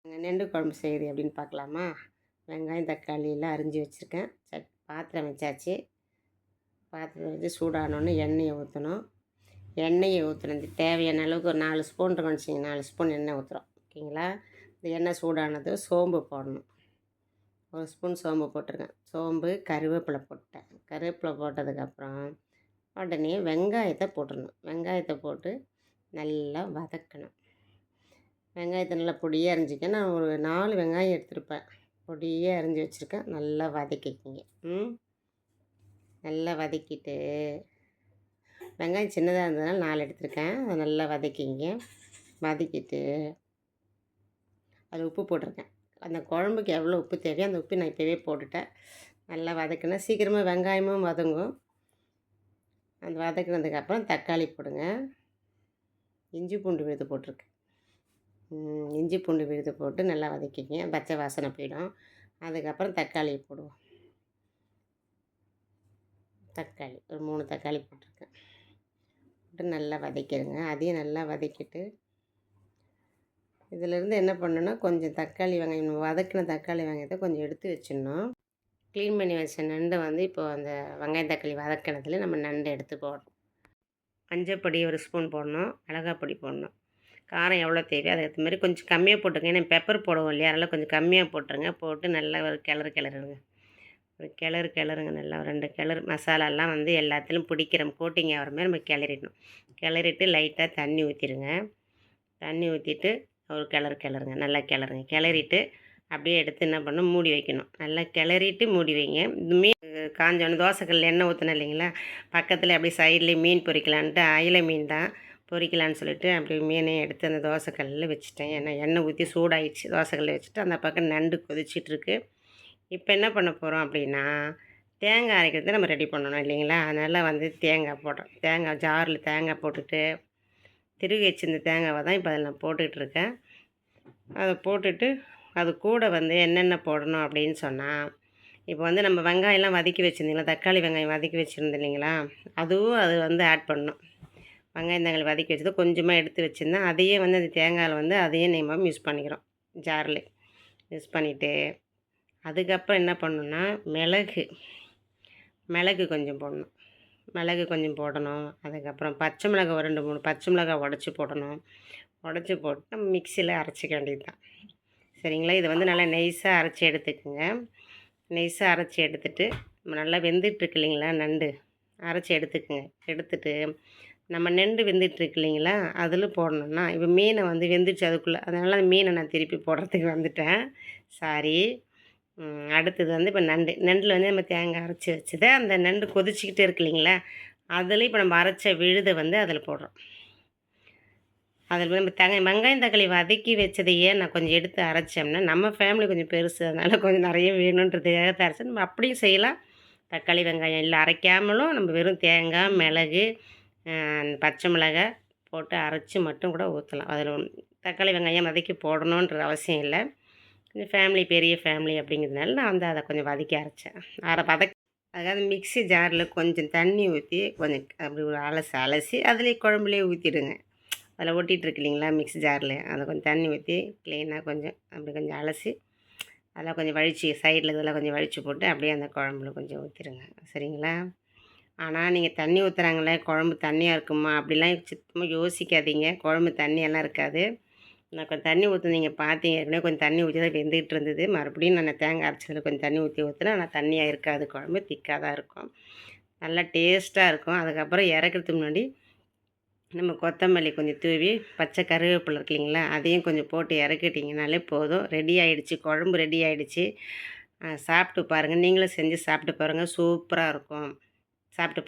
நண்டு குழம்பு செய்யுது அப்படின்னு பார்க்கலாமா? வெங்காயம் தக்காளி எல்லாம் அரிஞ்சு வச்சுருக்கேன். பாத்திரம் வச்சாச்சு. பாத்திரம் வச்சு சூடானோடனே எண்ணெயை ஊற்றணும். எண்ணெயை ஊற்றுனது தேவையான அளவுக்கு ஒரு 4 ஸ்பூன் இருக்குன்னு வச்சுங்க, 4 ஸ்பூன் எண்ணெய் ஊற்றுறோம். ஓகேங்களா? இந்த எண்ணெய் சூடானது சோம்பு போடணும். 1 ஸ்பூன் சோம்பு போட்டிருக்கேன். சோம்பு கருவேப்பிலை போட்டேன். கருவேப்பிலை போட்டதுக்கப்புறம் உடனே வெங்காயத்தை போட்டுடணும். வெங்காயத்தை போட்டு நல்லா வதக்கணும். வெங்காயத்தை நல்லா பொடியாக அரிஞ்சிக்க. நான் ஒரு 4 வெங்காயம் எடுத்துருப்பேன். பொடியாக அரிஞ்சு வச்சுருக்கேன். நல்லா வதக்கிக்கிங்க. நல்லா வதக்கிட்டு வெங்காயம் சின்னதாக இருந்ததுனால 4 எடுத்துருக்கேன். அதை நல்லா வதக்கிங்க. வதக்கிட்டு அதில் உப்பு போட்டிருக்கேன். அந்த குழம்புக்கு எவ்வளோ உப்பு தேவையோ அந்த உப்பு நான் இப்போவே போட்டுட்டேன். நல்லா வதக்கினா சீக்கிரமாக வெங்காயமும் வதங்கும். அந்த வதக்கினதுக்கப்புறம் தக்காளி போடுங்க. இஞ்சி பூண்டு விழுது போட்டிருக்கேன். இஞ்சி பூண்டு விழுது போட்டு நல்லா வதக்கிங்க. பச்சை வாசனை போயிடும். அதுக்கப்புறம் தக்காளியை போடுவோம். தக்காளி ஒரு 3 தக்காளி போட்டிருக்கேன். போட்டு நல்லா வதக்கிடுங்க. அதையும் நல்லா வதக்கிட்டு இதிலேருந்து என்ன பண்ணணுன்னா கொஞ்சம் தக்காளி வெங்காயம் வதக்கின தக்காளி வெங்காயத்தை கொஞ்சம் எடுத்து வச்சிடணும். க்ளீன் பண்ணி வச்ச நண்டை இப்போது அந்த வெங்காயம் தக்காளி வதக்கினதுல நம்ம நண்டை எடுத்து போடணும். மஞ்சப்பொடி 1 ஸ்பூன் போடணும். மிளகாப்பொடி போடணும். காரம் எவ்வளோ தேவையோ அதுக்கேற்ற மாதிரி கொஞ்சம் கம்மியாக போட்டுருங்க. ஏன்னா பெப்பர் போடுவோம் இல்லையா, அதனால் கொஞ்சம் கம்மியாக போட்டுருங்க. போட்டு நல்லா ஒரு கிளறுங்க. ஒரு கிளறுங்க. நல்லா ஒரு 2 கிளறு மசாலாலாம் எல்லாத்துலேயும் பிடிக்கிற கோட்டிங் ஆகிற மாதிரி நம்ம கிளறிடணும். கிளறிட்டு லைட்டாக தண்ணி ஊற்றிடுங்க. தண்ணி ஊற்றிட்டு ஒரு கிளறுங்க. நல்லா கிளறிட்டு அப்படியே எடுத்து என்ன பண்ணணும், மூடி வைக்கணும். நல்லா கிளறிட்டு மூடி வைங்க. மீன் காஞ்சோன்னு தோசைக்கல்லில் எண்ணெய் ஊற்றின இல்லைங்களா, பக்கத்தில் அப்படியே சைட்லேயே மீன் பொரிக்கலான்ட்டு அயிலை மீன் தான் பொரிக்கலான்னு சொல்லிட்டு அப்படியே மீனையும் எடுத்து அந்த தோசைக்கல்லில் வச்சுட்டேன். ஏன்னா எண்ணெய் ஊற்றி சூடாயிடுச்சு. தோசைக்கல்லில் வச்சுட்டு அந்த பக்கம் நண்டு கொதிச்சிட்ருக்கு. இப்போ என்ன பண்ண போகிறோம் அப்படின்னா, தேங்காய் அரைக்கிறது நம்ம ரெடி பண்ணணும் இல்லைங்களா. அதனால் தேங்காய் போடுறோம். தேங்காய் ஜாரில் தேங்காய் போட்டுட்டு திருகி வச்சிருந்த தேங்காவை தான் இப்போ அதில் நான் போட்டுட்ருக்கேன். அதை போட்டுட்டு அது கூட என்னென்ன போடணும் அப்படின்னு சொன்னால், இப்போ நம்ம வெங்காயம்லாம் வதக்கி வச்சுருந்தீங்களா, தக்காளி வெங்காயம் வதக்கி வச்சுருந்தோம் இல்லைங்களா, அதுவும் அது ஆட் பண்ணணும். வெங்காயம் தக்காளி வதக்கி வச்சது கொஞ்சமாக எடுத்து வச்சுருந்தேன். அதையே அந்த தேங்காயில் அதையே நம்ம யூஸ் பண்ணிக்கிறோம். ஜாரில் யூஸ் பண்ணிவிட்டு அதுக்கப்புறம் என்ன பண்ணணுன்னா மிளகு கொஞ்சம் போடணும். மிளகு கொஞ்சம் போடணும். அதுக்கப்புறம் பச்சை மிளகாய் ஒரு 2 3 பச்சை மிளகாய் உடச்சி போடணும். உடச்சி போட்டு நம்ம மிக்சியில் அரைச்சிக்க வேண்டியது தான். சரிங்களா? இதை நல்லா நைஸாக அரைச்சி எடுத்துக்கோங்க. நைஸாக அரைச்சி எடுத்துகிட்டு நம்ம நல்லா வெந்துட்டுருக்கு இல்லைங்களா நண்டு, அரைச்சி எடுத்துக்குங்க. எடுத்துகிட்டு நம்ம நண்டு வெந்துட்டுருக்கு இல்லைங்களா, அதில் போடணுன்னா இப்போ மீனை வெந்துடுச்சு அதுக்குள்ளே, அதனால் அந்த மீனை நான் திருப்பி போடுறதுக்கு வந்துட்டேன். சாரி. அடுத்தது இப்போ நண்டில் நம்ம தேங்காய் அரைச்சி வச்சதை அந்த நண்டு கொதிச்சிக்கிட்டே இருக்கு இல்லைங்களா, அதில் இப்போ நம்ம அரைச்ச விழுதை அதில் போடுறோம். அதில் நம்ம வெங்காயம் தக்காளி வதக்கி வச்சதையே நான் கொஞ்சம் எடுத்து அரைச்சோம்னா நம்ம ஃபேமிலி கொஞ்சம் பெருசு, அதனால் கொஞ்சம் நிறைய வேணுன்றதுக்காக அரைச்சி நம்ம அப்படியும் செய்யலாம். தக்காளி வெங்காயம் இல்லை அரைக்காமலும் நம்ம வெறும் தேங்காய் மிளகு பச்சை மிளகாய் போட்டு அரைச்சி மட்டும் கூட ஊற்றலாம். அதில் தக்காளி வெங்காயம் வதக்கி போடணுன்ற அவசியம் இல்லை. கொஞ்சம் ஃபேமிலி பெரிய ஃபேமிலி அப்படிங்கிறதுனால நான் அதை கொஞ்சம் வதக்கி அரைச்சேன். அதாவது மிக்ஸி ஜாரில் கொஞ்சம் தண்ணி ஊற்றி கொஞ்சம் அப்படி ஒரு அலசி அதிலே குழம்புலேயே ஊற்றிடுங்க. அதில் ஒட்டிகிட்ருக்கு இல்லைங்களா மிக்ஸி ஜாரில், அதை கொஞ்சம் தண்ணி ஊற்றி க்ளீனாக கொஞ்சம் அப்படி கொஞ்சம் அலசி அதெல்லாம் கொஞ்சம் வழித்து சைடில் இதெல்லாம் கொஞ்சம் வழித்து போட்டு அப்படியே அந்த குழம்புல கொஞ்சம் ஊற்றிடுங்க. சரிங்களா? ஆனால் நீங்கள் தண்ணி ஊற்றுறாங்களே குழம்பு தண்ணியாக இருக்குமா அப்படிலாம் சுத்தமாக யோசிக்காதீங்க. குழம்பு தண்ணியெல்லாம் இருக்காது. நான் கொஞ்சம் தண்ணி ஊற்றுனீங்க பார்த்தீங்க, ஏற்கனவே கொஞ்சம் தண்ணி ஊற்றி தான் வெந்துகிட்டு இருந்தது. மறுபடியும் நான் தேங்காய் அரைச்சதில் கொஞ்சம் தண்ணி ஊற்றினா ஆனால் தண்ணியாக இருக்காது. குழம்பு திக்காக தான் இருக்கும். நல்லா டேஸ்ட்டாக இருக்கும். அதுக்கப்புறம் இறக்கிறதுக்கு முன்னாடி நம்ம கொத்தமல்லி கொஞ்சம் தூவி பச்சை கருவேப்பிலை இருக்கு இல்லைங்களா, அதையும் கொஞ்சம் போட்டு இறக்கிட்டிங்கனாலே போதும். ரெடி ஆகிடுச்சு, குழம்பு ரெடி ஆகிடுச்சு. சாப்பிட்டு பாருங்கள். நீங்களும் செஞ்சு சாப்பிட்டு பாருங்கள். சூப்பராக இருக்கும். சாப்பிட்டு